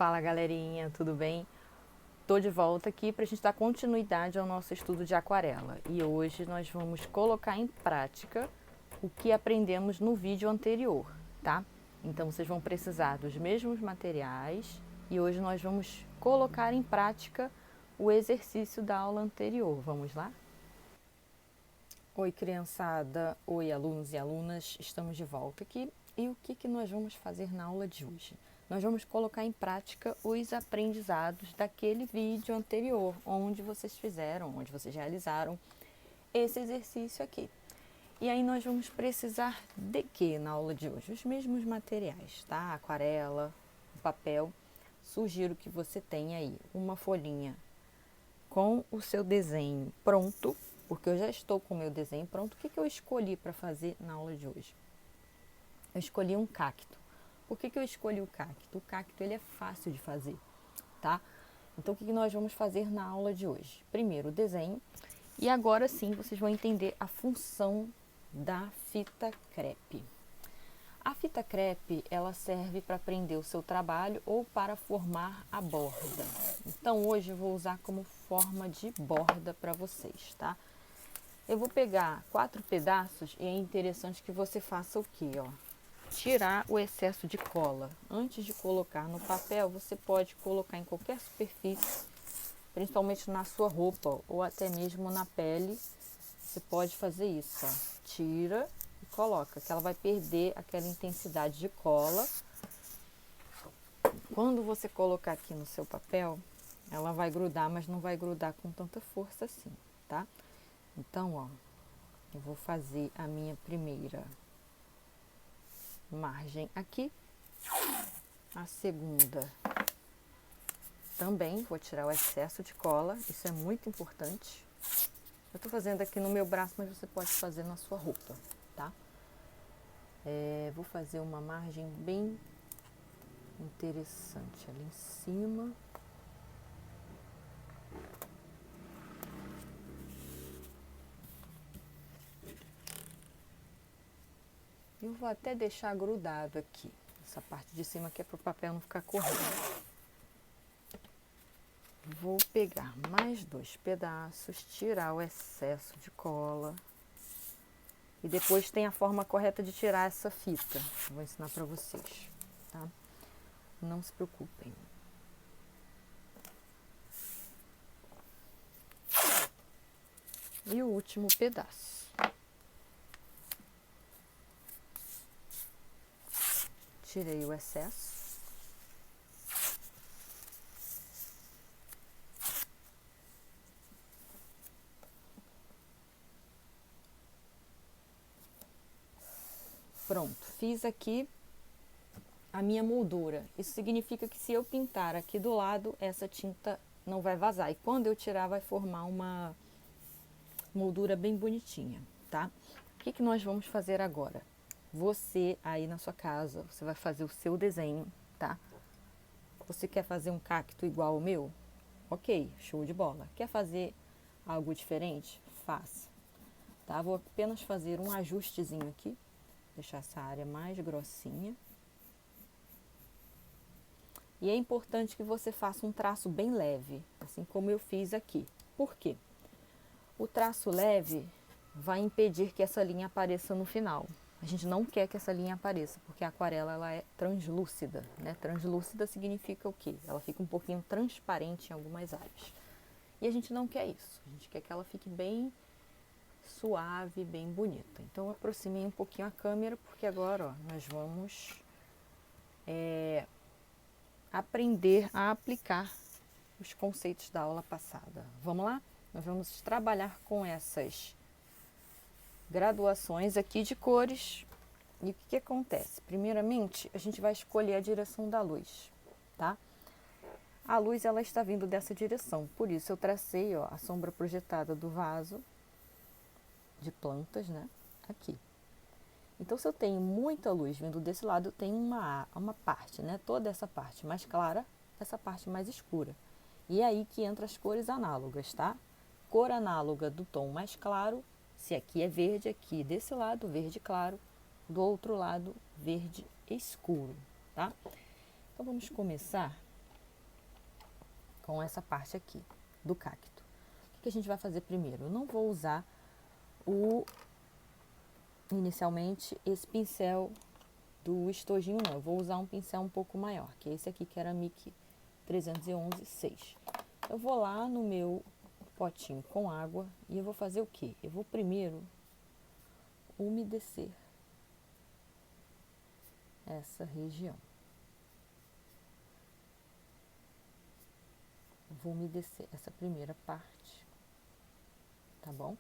Fala galerinha, tudo bem? Tô de volta aqui para a gente dar continuidade ao nosso estudo de aquarela e hoje nós vamos colocar em prática o que aprendemos no vídeo anterior, tá? Então vocês vão precisar dos mesmos materiais e hoje nós vamos colocar em prática o exercício da aula anterior. Vamos lá? Oi criançada, oi alunos e alunas, estamos de volta aqui e o que nós vamos fazer na aula de hoje? Nós vamos colocar em prática os aprendizados daquele vídeo anterior, onde vocês fizeram, onde vocês realizaram esse exercício aqui. E aí nós vamos precisar de quê na aula de hoje? Os mesmos materiais, tá? Aquarela, papel. Sugiro que você tenha aí uma folhinha com o seu desenho pronto, porque eu já estou com o meu desenho pronto. O que eu escolhi para fazer na aula de hoje? Eu escolhi um cacto. Por que eu escolhi o cacto? O cacto ele é fácil de fazer, tá? Então o que nós vamos fazer na aula de hoje? Primeiro o desenho e agora sim vocês vão entender a função da fita crepe. A fita crepe ela serve para prender o seu trabalho ou para formar a borda. Então hoje eu vou usar como forma de borda para vocês, tá? Eu vou pegar 4 pedaços e é interessante que você faça o quê, ó? Tirar o excesso de cola. Antes de colocar no papel, você pode colocar em qualquer superfície, principalmente na sua roupa ou até mesmo na pele. Você pode fazer isso, ó. Tira e coloca, que ela vai perder aquela intensidade de cola. Quando você colocar aqui no seu papel, ela vai grudar, mas não vai grudar com tanta força assim, tá? Então, ó, eu vou fazer a minha primeira margem aqui, a segunda também, vou tirar o excesso de cola, isso é muito importante. Eu tô fazendo aqui no meu braço, mas você pode fazer na sua roupa, tá? Vou fazer uma margem bem interessante ali em cima. Eu vou até deixar grudado aqui, essa parte de cima que é para o papel não ficar correndo. Vou pegar mais 2 pedaços, tirar o excesso de cola. E depois tem a forma correta de tirar essa fita. Eu vou ensinar para vocês, tá? Não se preocupem. E o último pedaço. Tirei o excesso. Pronto, fiz aqui a minha moldura. Isso significa que se eu pintar aqui do lado, essa tinta não vai vazar. E quando eu tirar, vai formar uma moldura bem bonitinha, tá? O que nós vamos fazer agora? Você aí na sua casa, você vai fazer o seu desenho, tá? Você quer fazer um cacto igual ao meu? Ok, show de bola. Quer fazer algo diferente? Faça. Tá? Vou apenas fazer um ajustezinho aqui. Deixar essa área mais grossinha. E é importante que você faça um traço bem leve, assim como eu fiz aqui. Por quê? O traço leve vai impedir que essa linha apareça no final. A gente não quer que essa linha apareça, porque a aquarela ela é translúcida, né? Translúcida significa o quê? Ela fica um pouquinho transparente em algumas áreas. E a gente não quer isso. A gente quer que ela fique bem suave, bem bonita. Então eu aproximei um pouquinho a câmera, porque agora, ó, nós vamos aprender a aplicar os conceitos da aula passada. Vamos lá? Nós vamos trabalhar com essas graduações aqui de cores. E o que acontece? Primeiramente, a gente vai escolher a direção da luz, tá? A luz, ela está vindo dessa direção. Por isso, eu tracei, ó, a sombra projetada do vaso de plantas, né? Aqui. Então, se eu tenho muita luz vindo desse lado, eu tenho uma parte, né? Toda essa parte mais clara, essa parte mais escura. E é aí que entra as cores análogas, tá? Cor análoga do tom mais claro, se aqui é verde, aqui desse lado, verde claro, do outro lado, verde escuro, tá? Então, vamos começar com essa parte aqui do cacto. O que a gente vai fazer primeiro? Eu não vou usar inicialmente esse pincel do estojinho não, eu vou usar um pincel um pouco maior, que é esse aqui, que era Mic 311-6. Eu vou lá no meu potinho com água e eu vou fazer o quê? Eu vou primeiro umedecer essa região. Vou umedecer essa primeira parte, tá bom?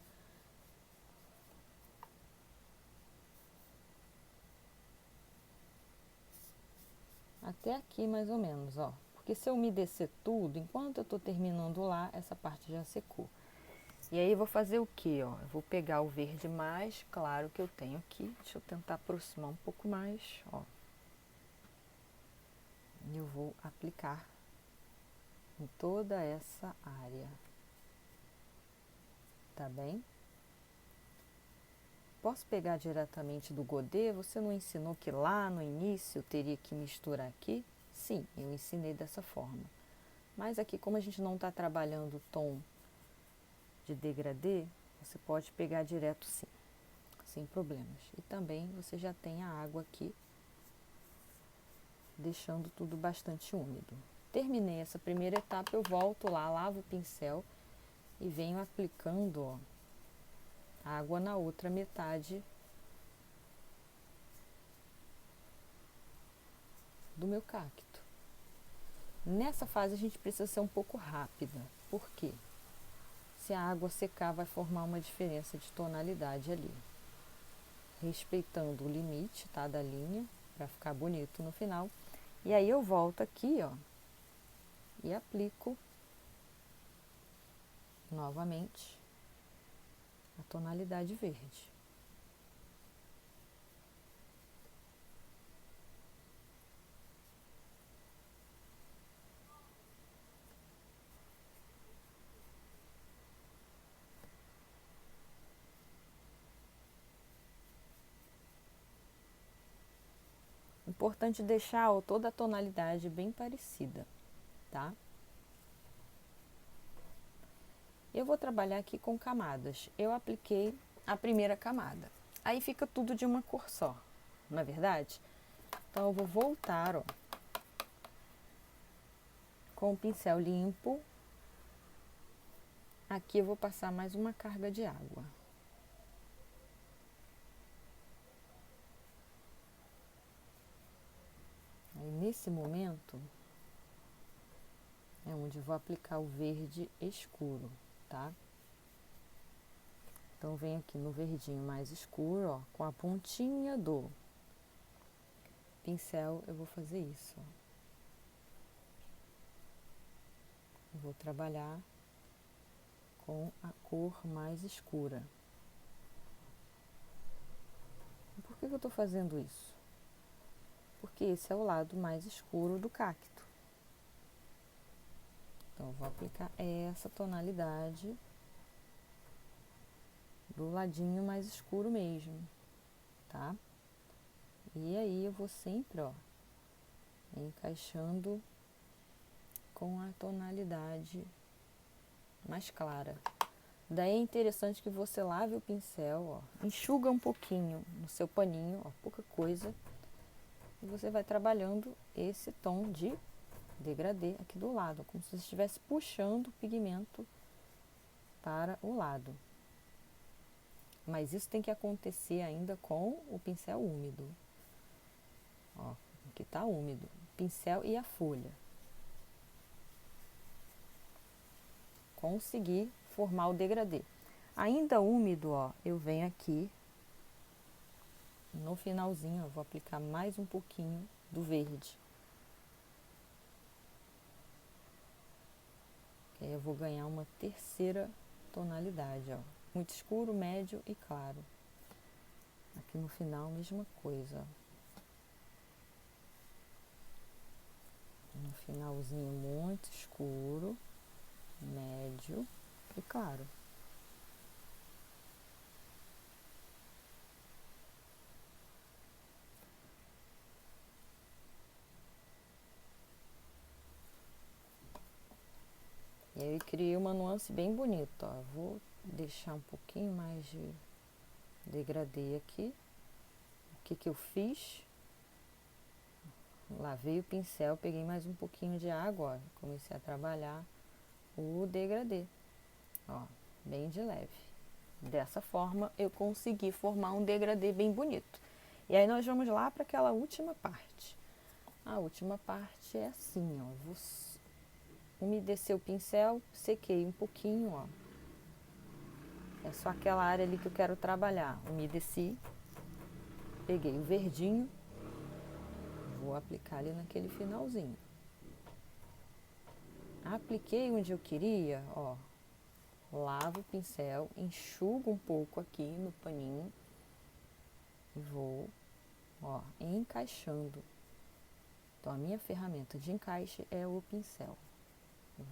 Até aqui mais ou menos, ó. Porque se eu umedecer tudo, enquanto eu tô terminando lá, essa parte já secou. E aí eu vou fazer o que, ó? Eu vou pegar o verde mais claro que eu tenho aqui. Deixa eu tentar aproximar um pouco mais, ó. E eu vou aplicar em toda essa área. Tá bem? Posso pegar diretamente do godê? Você não ensinou que lá no início eu teria que misturar aqui? Sim, eu ensinei dessa forma. Mas aqui, como a gente não está trabalhando o tom de degradê, você pode pegar direto sim, sem problemas. E também você já tem a água aqui, deixando tudo bastante úmido. Terminei essa primeira etapa, eu volto lá, lavo o pincel e venho aplicando, ó, água na outra metade do meu cacto. Nessa fase a gente precisa ser um pouco rápida. Por quê? Se a água secar, vai formar uma diferença de tonalidade ali. Respeitando o limite, tá, da linha, para ficar bonito no final. E aí eu volto aqui, ó, e aplico novamente a tonalidade verde. Importante deixar, ó, toda a tonalidade bem parecida, tá? Eu vou trabalhar aqui com camadas. Eu apliquei a primeira camada. Aí fica tudo de uma cor só, não é verdade? Então eu vou voltar, ó, com o pincel limpo. Aqui eu vou passar mais uma carga de água. Aí nesse momento é onde eu vou aplicar o verde escuro, tá? Então venho aqui no verdinho mais escuro, ó, com a pontinha do pincel eu vou fazer isso, ó. Eu vou trabalhar com a cor mais escura. Por que eu tô fazendo isso? Porque esse é o lado mais escuro do cacto. Então eu vou aplicar essa tonalidade do ladinho mais escuro mesmo, tá? E aí eu vou sempre, ó, encaixando com a tonalidade mais clara. Daí é interessante que você lave o pincel, ó, enxuga um pouquinho no seu paninho, ó, pouca coisa, e você vai trabalhando esse tom de degradê aqui do lado, como se você estivesse puxando o pigmento para o lado. Mas isso tem que acontecer ainda com o pincel úmido. Ó, aqui tá úmido, o pincel e a folha. Conseguir formar o degradê. Ainda úmido, ó, eu venho aqui no finalzinho, eu vou aplicar mais um pouquinho do verde. Que aí eu vou ganhar uma terceira tonalidade, ó. Muito escuro, médio e claro. Aqui no final, mesma coisa, ó. No finalzinho, muito escuro, médio e claro. E aí criei uma nuance bem bonita, ó. Vou deixar um pouquinho mais de degradê aqui. O que eu fiz? Lavei o pincel, peguei mais um pouquinho de água, ó. Comecei a trabalhar o degradê, ó, bem de leve. Dessa forma eu consegui formar um degradê bem bonito. E aí nós vamos lá para aquela última parte. A última parte é assim, ó. Vou umedecer o pincel, sequei um pouquinho, ó. É só aquela área ali que eu quero trabalhar. Umedeci, peguei o verdinho, vou aplicar ali naquele finalzinho. Apliquei onde eu queria, ó. Lavo o pincel, enxugo um pouco aqui no paninho e vou, ó, encaixando. Então a minha ferramenta de encaixe é o pincel.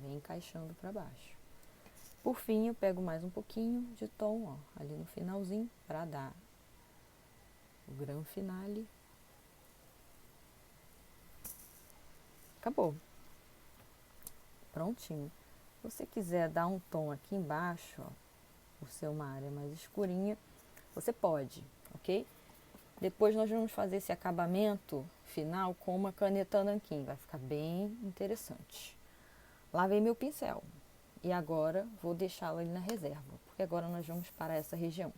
Vem encaixando para baixo. Por fim, eu pego mais um pouquinho de tom, ó, ali no finalzinho, para dar o grão finale. Acabou. Prontinho. Se você quiser dar um tom aqui embaixo, ó, por ser uma área mais escurinha, você pode, ok? Depois nós vamos fazer esse acabamento final com uma caneta nanquim, vai ficar bem interessante. Lavei meu pincel e agora vou deixá-lo ali na reserva, porque agora nós vamos para essa região.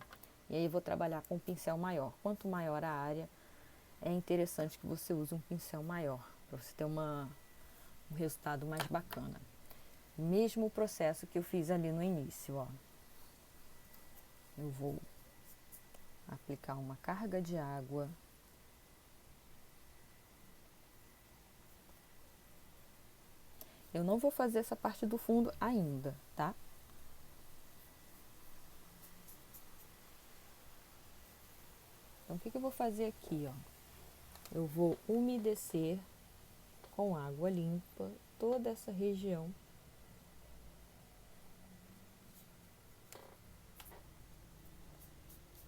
E aí eu vou trabalhar com um pincel maior. Quanto maior a área, é interessante que você use um pincel maior, para você ter um resultado mais bacana. Mesmo processo que eu fiz ali no início, ó. Eu vou aplicar uma carga de água. Eu não vou fazer essa parte do fundo ainda, tá? Então, o que eu vou fazer aqui, ó? Eu vou umedecer com água limpa toda essa região.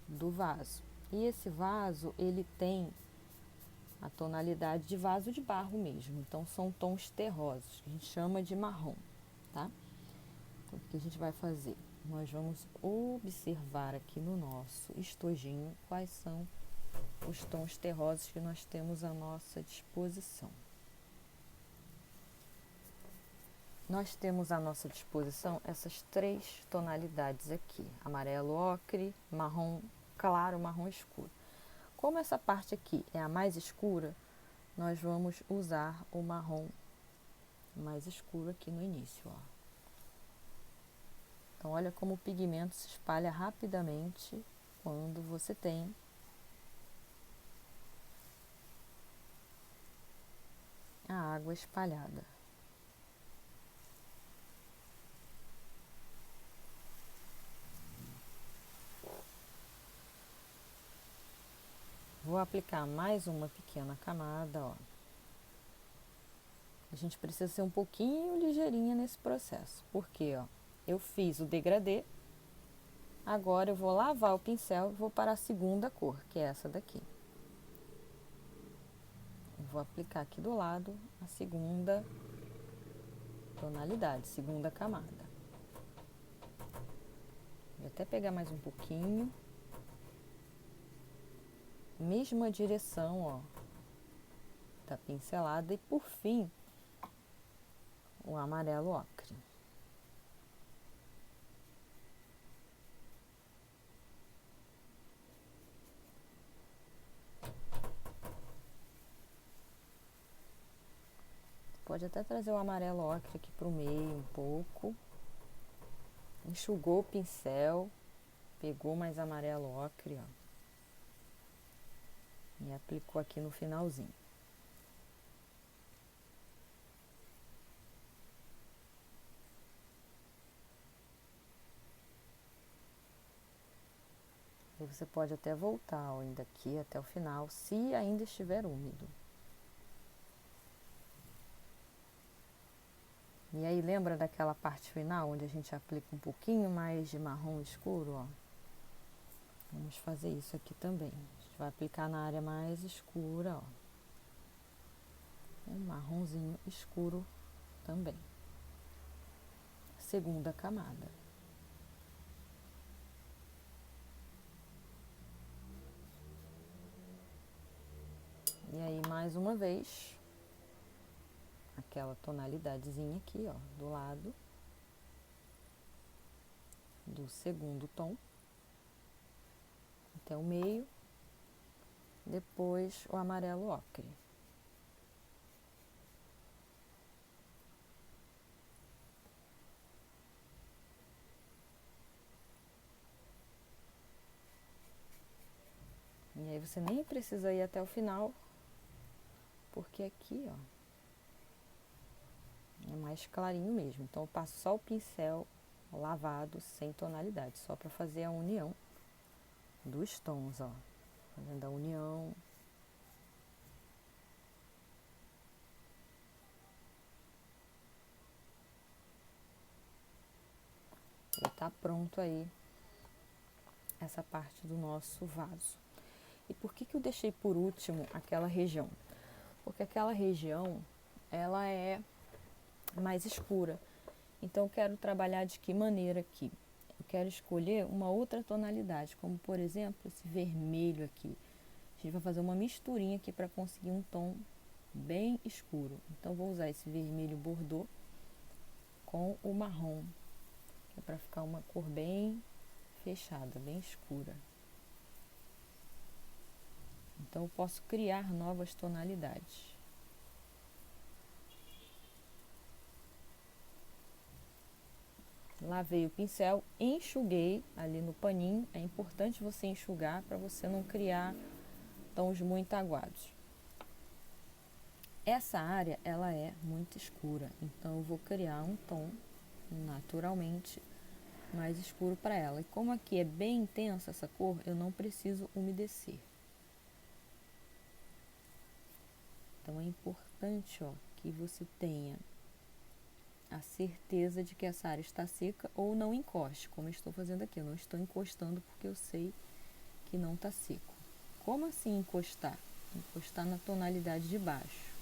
Do vaso. E esse vaso, ele tem a tonalidade de vaso de barro mesmo. Então, são tons terrosos, que a gente chama de marrom, tá? Então, o que a gente vai fazer? Nós vamos observar aqui no nosso estojinho quais são os tons terrosos que nós temos à nossa disposição. Nós temos à nossa disposição essas 3 tonalidades aqui: amarelo ocre, marrom claro, marrom escuro. Como essa parte aqui é a mais escura, nós vamos usar o marrom mais escuro aqui no início, ó. Então, olha como o pigmento se espalha rapidamente quando você tem a água espalhada. Vou aplicar mais uma pequena camada, ó. A gente precisa ser um pouquinho ligeirinha nesse processo, porque, ó, eu fiz o degradê, agora eu vou lavar o pincel e vou para a segunda cor, que é essa daqui. Eu vou aplicar aqui do lado a segunda tonalidade, segunda camada. Vou até pegar mais um pouquinho. Mesma direção, ó, da pincelada e por fim o amarelo ocre. Pode até trazer o amarelo ocre aqui para o meio um pouco. Enxugou o pincel, pegou mais amarelo ocre, ó, e aplicou aqui no finalzinho. E você pode até voltar, ó, ainda aqui até o final, se ainda estiver úmido. E aí, lembra daquela parte final, onde a gente aplica um pouquinho mais de marrom escuro, ó? Vamos fazer isso aqui também. A gente vai aplicar na área mais escura, ó. Um marronzinho escuro também. segunda camada. E aí, mais uma vez, aquela tonalidadezinha aqui, ó, do lado do segundo tom, até o meio, depois o amarelo ocre. E aí você nem precisa ir até o final, porque aqui, ó, é mais clarinho mesmo. Então eu passo só o pincel lavado, sem tonalidade, só para fazer a união dos tons, ó. Fazendo a união. E tá pronto aí essa parte do nosso vaso. E por que eu deixei por último aquela região? Porque aquela região, ela é mais escura. Então eu quero trabalhar de que maneira aqui? Eu quero escolher uma outra tonalidade, como por exemplo esse vermelho aqui. A gente vai fazer uma misturinha aqui para conseguir um tom bem escuro. Então vou usar esse vermelho bordô com o marrom, que é para ficar uma cor bem fechada, bem escura. Então eu posso criar novas tonalidades. Lavei o pincel, enxuguei ali no paninho. É importante você enxugar para você não criar tons muito aguados. Essa área, ela é muito escura, então eu vou criar um tom naturalmente mais escuro para ela. E como aqui é bem intensa essa cor, eu não preciso umedecer. Então é importante, ó, que você tenha a certeza de que essa área está seca ou não encoste, como eu estou fazendo aqui. Eu não estou encostando porque eu sei que não está seco. Como assim encostar? Encostar na tonalidade de baixo.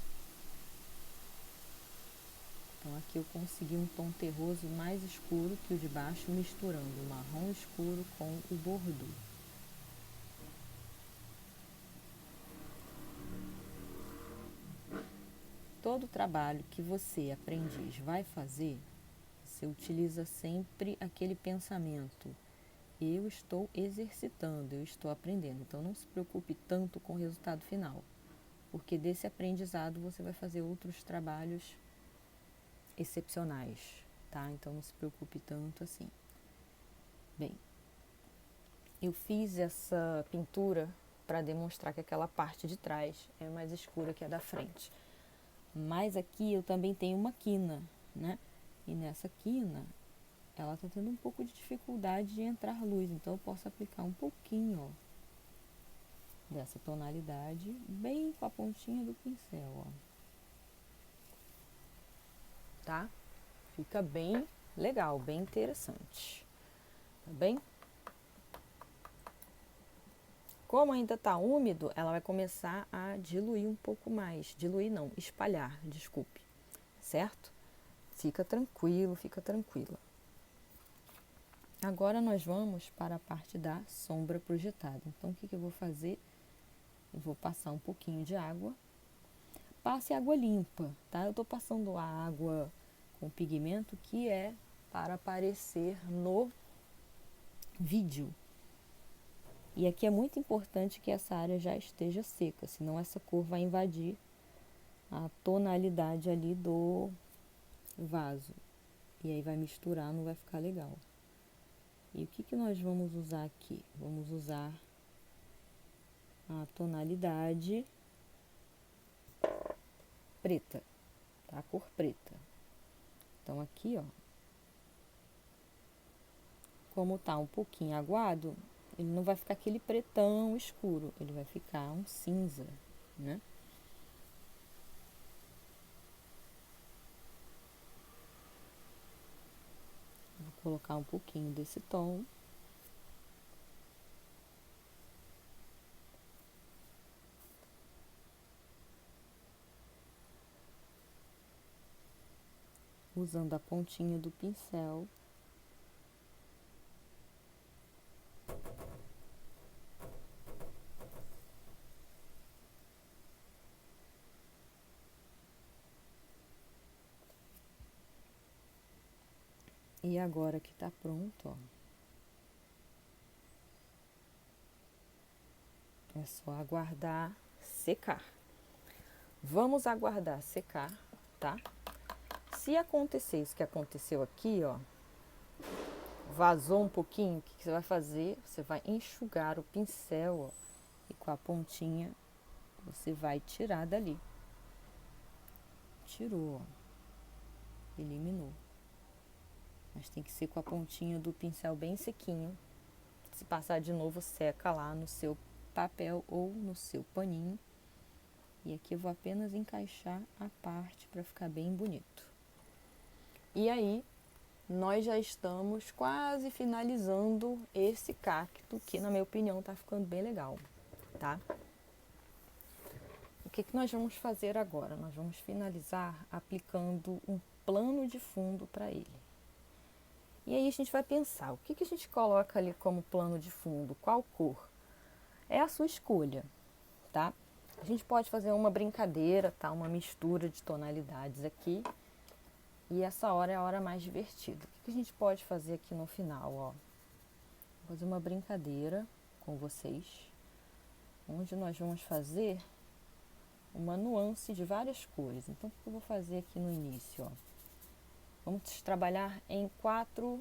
Então aqui eu consegui um tom terroso mais escuro que o de baixo, misturando o marrom escuro com o bordô. Todo trabalho que você, aprendiz, vai fazer, você utiliza sempre aquele pensamento: eu estou exercitando, eu estou aprendendo. Então não se preocupe tanto com o resultado final, porque desse aprendizado você vai fazer outros trabalhos excepcionais, tá? Então não se preocupe tanto assim. Bem, eu fiz essa pintura para demonstrar que aquela parte de trás é mais escura que a da frente. Mas aqui eu também tenho uma quina, né? E nessa quina, ela tá tendo um pouco de dificuldade de entrar luz. Então eu posso aplicar um pouquinho, ó, dessa tonalidade bem com a pontinha do pincel, ó. Tá? Fica bem legal, bem interessante. Tá bem? Como ainda tá úmido, ela vai começar a diluir um pouco mais. Diluir não, espalhar, desculpe. Certo? Fica tranquilo, fica tranquila. Agora nós vamos para a parte da sombra projetada. Então o que eu vou fazer? Eu vou passar um pouquinho de água. Passe água limpa, tá? Eu tô passando a água com pigmento que é para aparecer no vídeo. E aqui é muito importante que essa área já esteja seca, senão essa cor vai invadir a tonalidade ali do vaso. E aí vai misturar, não vai ficar legal. E o que nós vamos usar aqui? Vamos usar a tonalidade preta, tá? A cor preta. Então aqui, ó, como tá um pouquinho aguado, ele não vai ficar aquele pretão escuro, ele vai ficar um cinza, né? Vou colocar um pouquinho desse tom. usando a pontinha do pincel. E agora que tá pronto, ó, é só aguardar secar. Vamos aguardar secar, tá? Se acontecer isso que aconteceu aqui, ó, vazou um pouquinho, o que você vai fazer? Você vai enxugar o pincel, ó, e com a pontinha você vai tirar dali. Tirou, ó, eliminou. Mas tem que ser com a pontinha do pincel bem sequinho. Se passar de novo, seca lá no seu papel ou no seu paninho. E aqui eu vou apenas encaixar a parte para ficar bem bonito. E aí, nós já estamos quase finalizando esse cacto, que na minha opinião tá ficando bem legal, tá? O que nós vamos fazer agora? Nós vamos finalizar aplicando um plano de fundo para ele. E aí a gente vai pensar, o que a gente coloca ali como plano de fundo? Qual cor? É a sua escolha, tá? A gente pode fazer uma brincadeira, tá? Uma mistura de tonalidades aqui. E essa hora é a hora mais divertida. O que a gente pode fazer aqui no final, ó? Vou fazer uma brincadeira com vocês, onde nós vamos fazer uma nuance de várias cores. Então, o que eu vou fazer aqui no início, ó? Vamos trabalhar em 4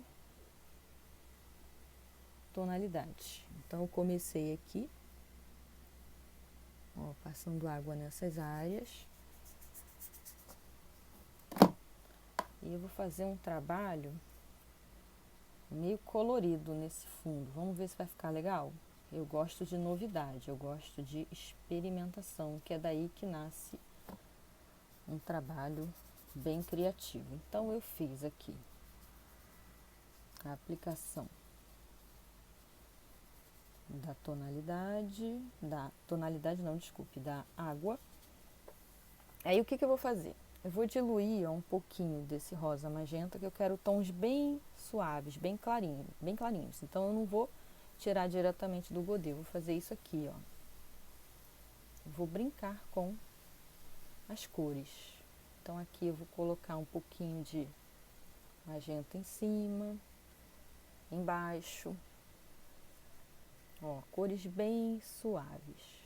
tonalidades. Então, eu comecei aqui, ó, passando água nessas áreas. E eu vou fazer um trabalho meio colorido nesse fundo. Vamos ver se vai ficar legal? Eu gosto de novidade, eu gosto de experimentação, que é daí que nasce um trabalho bem criativo. Então, eu fiz aqui a aplicação da água. Aí, o que eu vou fazer? Eu vou diluir, ó, um pouquinho desse rosa magenta, que eu quero tons bem suaves, bem clarinhos. Então, eu não vou tirar diretamente do godê, eu vou fazer isso aqui, ó. Eu vou brincar com as cores. Então, aqui eu vou colocar um pouquinho de magenta em cima, embaixo. Ó, cores bem suaves.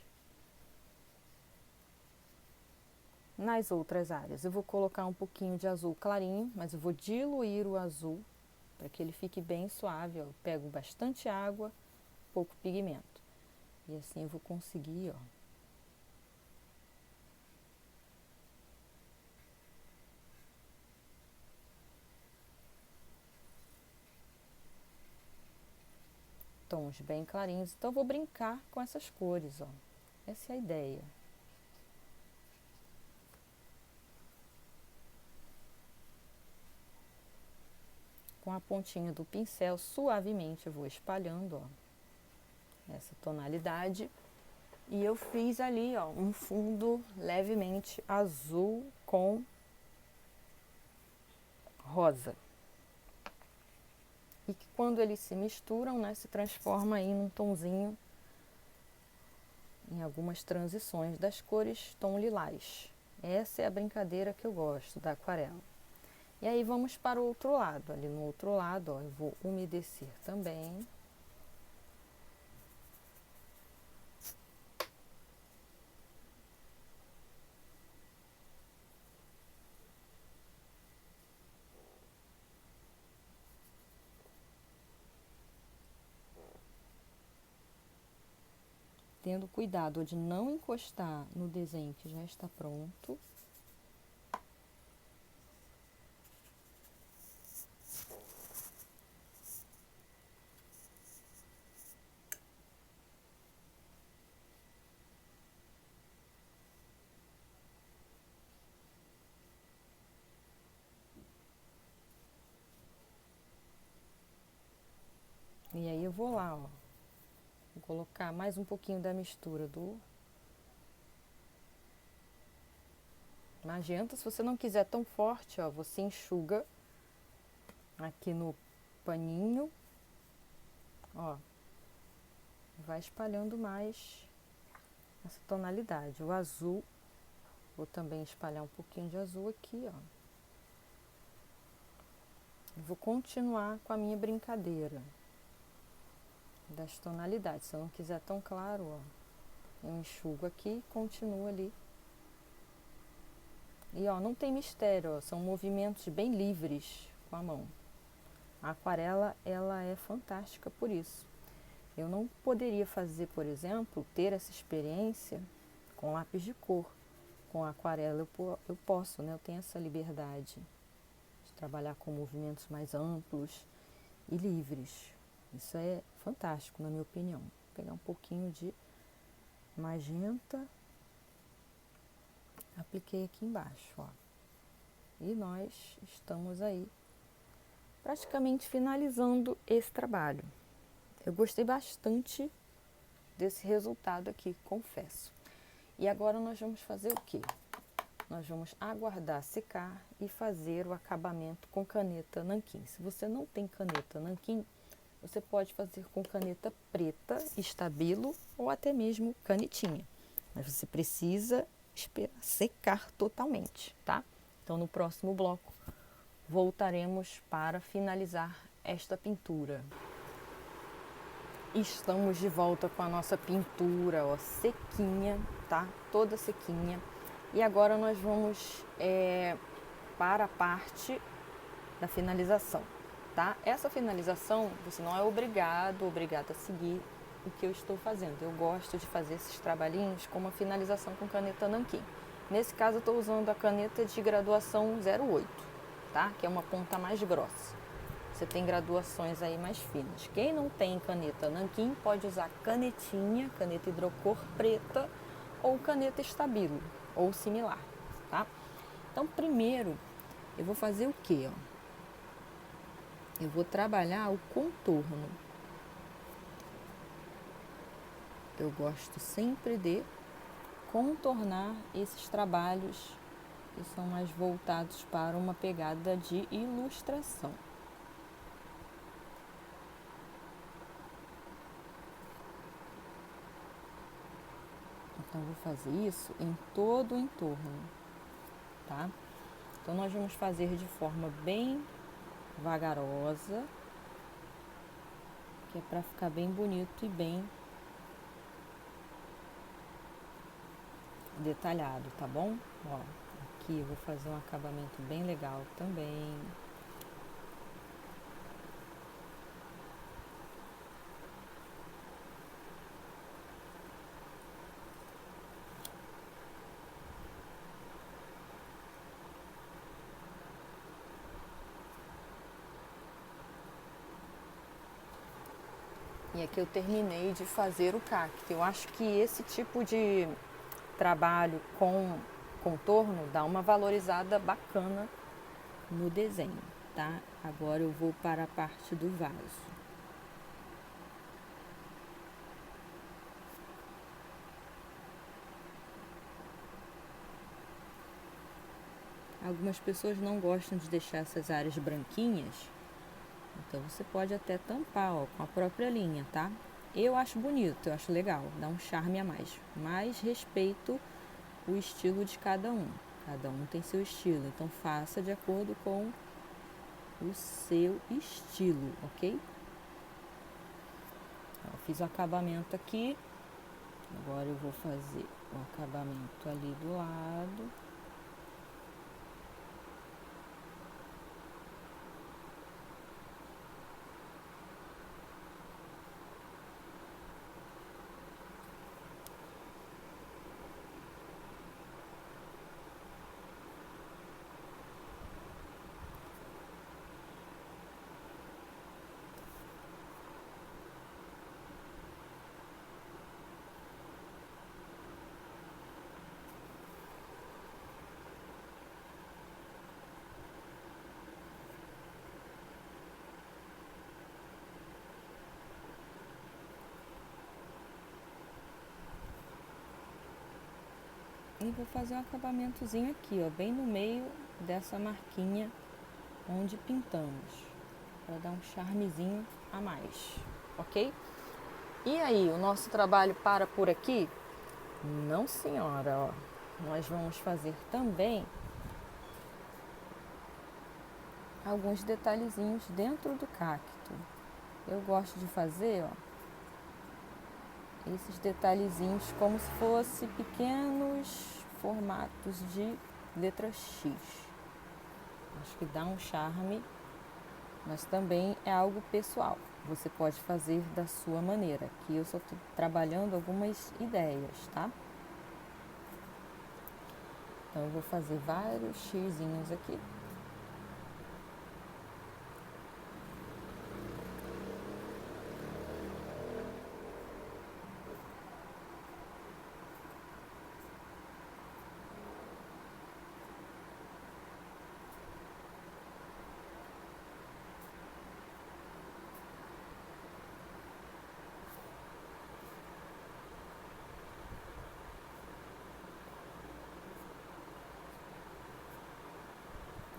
Nas outras áreas, eu vou colocar um pouquinho de azul clarinho, mas eu vou diluir o azul para que ele fique bem suave. Ó. Eu pego bastante água, pouco pigmento. E assim eu vou conseguir, ó, tons bem clarinhos. Então, eu vou brincar com essas cores, ó. Essa é a ideia. Com a pontinha do pincel, suavemente eu vou espalhando, ó, essa tonalidade. E eu fiz ali, ó, um fundo levemente azul com rosa. E que quando eles se misturam, né, se transforma aí num tonzinho, em algumas transições das cores, tom lilás. Essa é a brincadeira que eu gosto da aquarela. E aí vamos para o outro lado. Ali no outro lado, ó, eu vou umedecer também. Tendo cuidado de não encostar no desenho que já está pronto. E aí eu vou lá, ó, vou colocar mais um pouquinho da mistura do magenta. Se você não quiser tão forte, ó, você enxuga aqui no paninho, ó, vai espalhando mais essa tonalidade. O azul, vou também espalhar um pouquinho de azul aqui, ó. Vou continuar com a minha brincadeira das tonalidades. Se eu não quiser tão claro, ó, eu enxugo aqui e continuo ali. E ó, não tem mistério, ó, são movimentos bem livres com a mão. A aquarela, ela é fantástica por isso. Eu não poderia fazer, por exemplo, ter essa experiência com lápis de cor. Com a aquarela eu posso, né? Eu tenho essa liberdade de trabalhar com movimentos mais amplos e livres. Isso é fantástico, na minha opinião. Vou pegar um pouquinho de magenta, apliquei aqui embaixo, ó. E nós estamos aí praticamente finalizando esse trabalho. Eu gostei bastante desse resultado aqui, confesso. E agora nós vamos fazer o quê? Nós vamos aguardar secar e fazer o acabamento com caneta nanquim. Se você não tem caneta nanquim, você pode fazer com caneta preta, estabilo ou até mesmo canetinha. Mas você precisa esperar secar totalmente, tá? Então no próximo bloco voltaremos para finalizar esta pintura. Estamos de volta com a nossa pintura, ó, sequinha, tá? Toda sequinha. E agora nós vamos para a parte da finalização, tá? Essa finalização você não é obrigada a seguir o que eu estou fazendo. Eu gosto de fazer esses trabalhinhos com uma finalização com caneta nanquim. Nesse caso eu estou usando a caneta de graduação 08, tá? Que é uma ponta mais grossa. Você tem graduações aí mais finas. Quem não tem caneta nanquim pode usar canetinha, caneta hidrocor preta ou caneta estabilo ou similar, tá? Então primeiro eu vou fazer o quê, ó? Eu vou trabalhar o contorno. Eu gosto sempre de contornar esses trabalhos que são mais voltados para uma pegada de ilustração. Então, vou fazer isso em todo o entorno, tá? Então, nós vamos fazer de forma bem vagarosa, que é para ficar bem bonito e bem detalhado, tá bom? Ó, aqui eu vou fazer um acabamento bem legal também. E aqui eu terminei de fazer o cacto. Eu acho que esse tipo de trabalho com contorno dá uma valorizada bacana no desenho, tá? Agora eu vou para a parte do vaso. Algumas pessoas não gostam de deixar essas áreas branquinhas, então você pode até tampar, ó, com a própria linha, tá? Eu acho bonito, eu acho legal, dá um charme a mais, mas respeito o estilo de cada um. Cada um tem seu estilo, então faça de acordo com o seu estilo, ok? Ó, fiz o acabamento aqui, agora eu vou fazer o acabamento ali do lado. E vou fazer um acabamentozinho aqui, ó, bem no meio dessa marquinha onde pintamos, para dar um charmezinho a mais, ok? E aí, o nosso trabalho para por aqui? Não, senhora, ó. Nós vamos fazer também alguns detalhezinhos dentro do cacto. Eu gosto de fazer, ó, esses detalhezinhos como se fossem pequenos formatos de letra X. Acho que dá um charme, mas também é algo pessoal. Você pode fazer da sua maneira. Aqui eu só estou trabalhando algumas ideias, tá? Então eu vou fazer vários xizinhos aqui.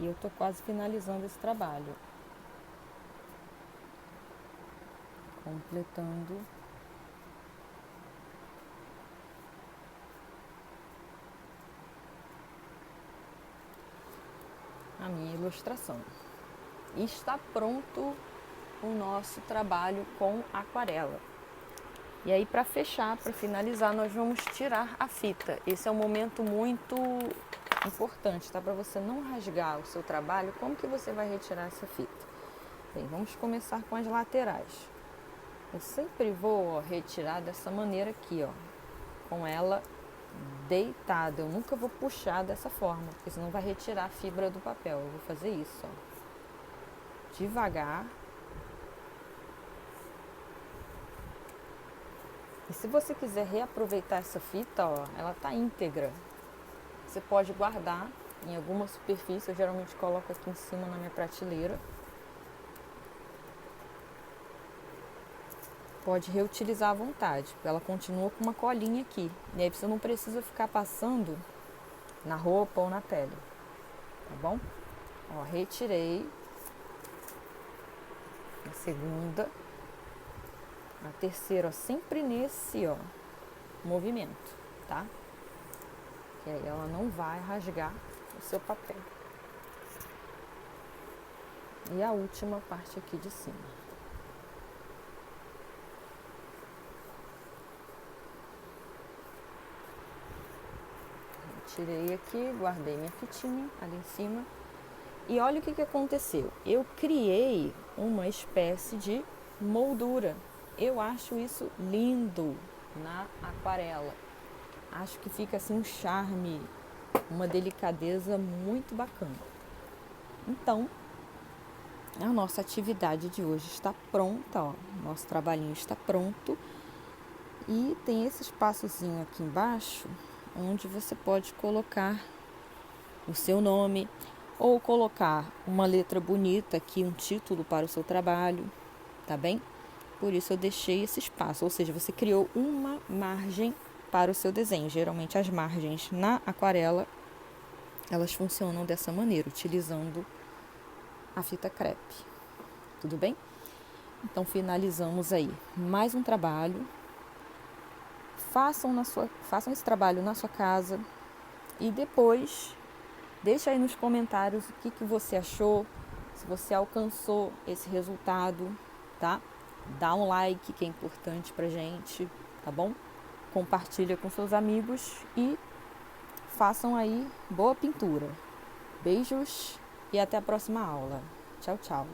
E eu tô quase finalizando esse trabalho. Completando a minha ilustração. E está pronto o nosso trabalho com aquarela. E aí, para fechar, para finalizar, nós vamos tirar a fita. Esse é um momento muito importante, tá? Para você não rasgar o seu trabalho, como que você vai retirar essa fita? Bem, vamos começar com as laterais. Eu sempre vou, ó, retirar dessa maneira aqui, ó, com ela deitada. Eu nunca vou puxar dessa forma, porque senão vai retirar a fibra do papel. Eu vou fazer isso, ó, devagar. E se você quiser reaproveitar essa fita, ó, ela tá íntegra. Você pode guardar em alguma superfície. Eu geralmente coloco aqui em cima na minha prateleira. Pode reutilizar à vontade, porque ela continua com uma colinha aqui. E aí você não precisa ficar passando na roupa ou na pele, tá bom? Ó, retirei a segunda, a terceira, ó, sempre nesse, ó, movimento, tá? Que aí ela não vai rasgar o seu papel. E a última parte aqui de cima. Tirei aqui, guardei minha fitinha ali em cima. E olha o que aconteceu. Eu criei uma espécie de moldura. Eu acho isso lindo na aquarela. Acho que fica assim um charme, uma delicadeza muito bacana. Então, a nossa atividade de hoje está pronta, ó. Nosso trabalhinho está pronto. E tem esse espaçozinho aqui embaixo, onde você pode colocar o seu nome ou colocar uma letra bonita aqui, um título para o seu trabalho, tá bem? Por isso eu deixei esse espaço, ou seja, você criou uma margem para o seu desenho. Geralmente as margens na aquarela, elas funcionam dessa maneira, utilizando a fita crepe, tudo bem? Então finalizamos aí mais um trabalho. Façam esse trabalho na sua casa e depois deixa aí nos comentários o que você achou, se você alcançou esse resultado, tá? Dá um like, que é importante pra gente, tá bom? Compartilha com seus amigos e façam aí boa pintura. Beijos e até a próxima aula. Tchau, tchau.